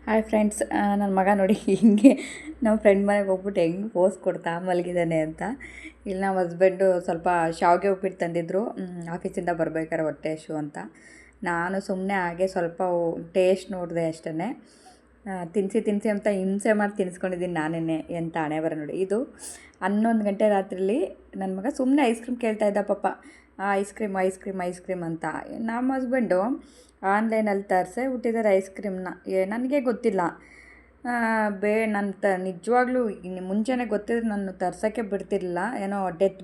Hi friends, ನನ್ನ ಮಗ ನೋಡಿ ಹಿಂಗೆ ನಮ್ಮ ಫ್ರೆಂಡ್ ಮನೆಗೆ ಹೋಗ್ಬಿಟ್ಟು ಹೆಂಗೆ ಪೋಸ್ ಕೊಡ್ತಾ ಮಲಗಿದ್ದಾನೆ ಅಂತ. ಇಲ್ಲಿ ನಮ್ಮ ಹಸ್ಬೆಂಡು ಸ್ವಲ್ಪ ಶಾವಿಗೆ ಉಪ್ಪಿಟ್ಟು ತಂದಿದ್ದರು ಆಫೀಸಿಂದ ಬರ್ಬೇಕಾದ್ರೆ ಹೊಟ್ಟೆ ಹಸಿವು ಅಂತ. ನಾನು ಸುಮ್ಮನೆ ಹಾಗೆ ಸ್ವಲ್ಪ ಟೇಸ್ಟ್ ನೋಡಿದೆ ಅಷ್ಟೇ. ತಿನ್ನಿಸಿ ಅಂತ ಹಿಂಸೆ ಮಾಡಿ ತಿನ್ನಿಸ್ಕೊಂಡಿದ್ದೀನಿ ನಾನೇ. ಎಂತ ಹಣೆ ಬರ ನೋಡಿ. ಇದು 11 ಗಂಟೆ ರಾತ್ರಿಲಿ ನನ್ನ ಮಗ ಸುಮ್ಮನೆ ಐಸ್ ಕ್ರೀಮ್ ಕೇಳ್ತಾ ಇದ್ದ ಪಾಪ. ಐಸ್ ಕ್ರೀಮ್ ಅಂತ. ನಮ್ಮ ಹಸ್ಬೆಂಡು ಆನ್ಲೈನಲ್ಲಿ ತರಿಸೇ ಹುಟ್ಟಿದ್ದಾರೆ ಐಸ್ ಕ್ರೀಮ್ನ. ನನಗೆ ಗೊತ್ತಿಲ್ಲ. ನಿಜವಾಗ್ಲೂ ಮುಂಚೆನೇ ಗೊತ್ತಿದ್ರೆ ನಾನು ತರ್ಸೋಕ್ಕೆ ಬಿಡ್ತಿರಲಿಲ್ಲ. ಏನೋ ಡೆತ್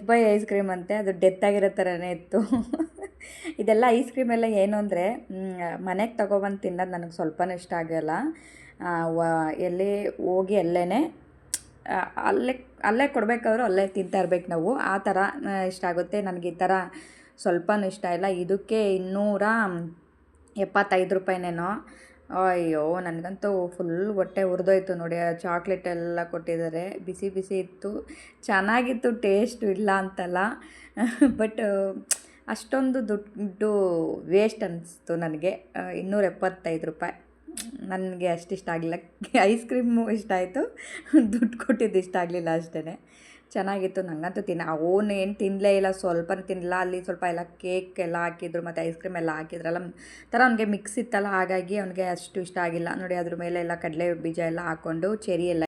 ಬೈ ಐಸ್ ಕ್ರೀಮ್ ಅಂತೆ, ಅದು ಡೆತ್ ಆಗಿರೋ ಥರನೇ ಇತ್ತು. ಇದೆಲ್ಲ ಐಸ್ ಕ್ರೀಮೆಲ್ಲ ಏನು ಅಂದರೆ ಮನೆಗೆ ತೊಗೊಬಂದು ತಿನ್ನೋದು ನನಗೆ ಸ್ವಲ್ಪನೂ ಇಷ್ಟ ಆಗೋಲ್ಲ. ಎಲ್ಲಿ ಹೋಗಿ ಅಲ್ಲೇ ಕೊಡಬೇಕಾದ್ರೂ ಅಲ್ಲೇ ತಿಂತಾ ಇರ್ಬೇಕು ನಾವು, ಆ ಥರ ಇಷ್ಟ ಆಗುತ್ತೆ ನನಗೆ. ಈ ಥರ ಸ್ವಲ್ಪನೂ ಇಷ್ಟ ಇಲ್ಲ. ಇದಕ್ಕೆ 275 ರೂಪಾಯಿನೇನೋ. ಅಯ್ಯೋ, ನನಗಂತೂ ಫುಲ್ ಹೊಟ್ಟೆ ಉರಿದೋಯ್ತು ನೋಡಿ. ಚಾಕ್ಲೇಟ್ ಎಲ್ಲ ಕೊಟ್ಟಿದ್ದಾರೆ, ಬಿಸಿ ಬಿಸಿ ಇತ್ತು, ಚೆನ್ನಾಗಿತ್ತು, ಟೇಸ್ಟು ಇಲ್ಲ ಅಂತಲ್ಲ. ಬಟ್ ಅಷ್ಟೊಂದು ದುಡ್ಡು ವೇಸ್ಟ್ ಅನ್ನಿಸ್ತು ನನಗೆ. 275 ರೂಪಾಯಿ ನನಗೆ ಅಷ್ಟು ಇಷ್ಟ ಆಗಲಿಲ್ಲ. ಐಸ್ ಕ್ರೀಮು ಇಷ್ಟ ಆಯಿತು, ದುಡ್ಡು ಕೊಟ್ಟಿದ್ದು ಇಷ್ಟ ಆಗಲಿಲ್ಲ ಅಷ್ಟೇ. ಚೆನ್ನಾಗಿತ್ತು. ನನಗಂತೂ ಅವನೇನು ತಿನ್ನಲೇ ಇಲ್ಲ, ಸ್ವಲ್ಪನೂ ತಿನ್ನಲಿಲ್ಲ. ಅಲ್ಲಿ ಸ್ವಲ್ಪ ಎಲ್ಲ ಕೇಕ್ ಎಲ್ಲ ಹಾಕಿದ್ರು ಮತ್ತು ಐಸ್ ಕ್ರೀಮ್ ಎಲ್ಲ ಹಾಕಿದ್ರಲ್ಲ ಥರ ಅವ್ನಿಗೆ ಮಿಕ್ಸ್ ಇತ್ತಲ್ಲ, ಹಾಗಾಗಿ ಅವನಿಗೆ ಅಷ್ಟು ಇಷ್ಟ ಆಗಿಲ್ಲ ನೋಡಿ. ಅದ್ರ ಮೇಲೆ ಎಲ್ಲ ಕಡಲೆ ಬೀಜ ಎಲ್ಲ ಹಾಕ್ಕೊಂಡು ಚೆರಿ ಎಲ್ಲ